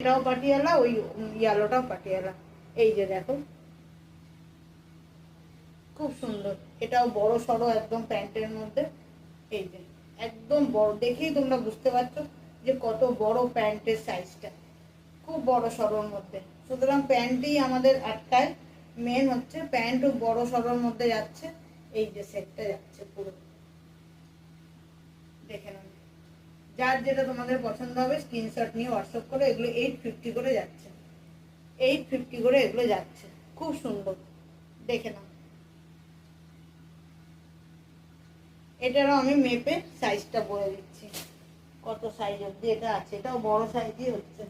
এটাও পাটিয়ালা, ওই ইয়েলোটাও পাটিয়ালা। এই যে দেখো খুব সুন্দর, এটাও বড় সড়ো একদম প্যান্টের মধ্যে। এই যে একদম বড়, দেখেই তোমরা বুঝতে পারছো যে কত বড় প্যান্টের সাইজটা, খুব বড় সড়োর মধ্যে। সুতরাং প্যান্টই আমাদের আটকায়, মেন হচ্ছে প্যান্টও বড় সড়োর মধ্যে যাচ্ছে। এই যে সেটটা যাচ্ছে পুরো, দেখে নাও। যার যেটা তোমাদের পছন্দ হবে স্ক্রিনশট নিয়ে হোয়াটসঅ্যাপ করে। এগুলো 850 করে যাচ্ছে, 850 করে এগুলো যাচ্ছে, খুব সুন্দর, দেখে নাও। এটারও আমি মেপে সাইজটা বলে দিচ্ছি কত সাইজ অব্দি এটা আছে। এটাও বড় সাইজই হচ্ছে।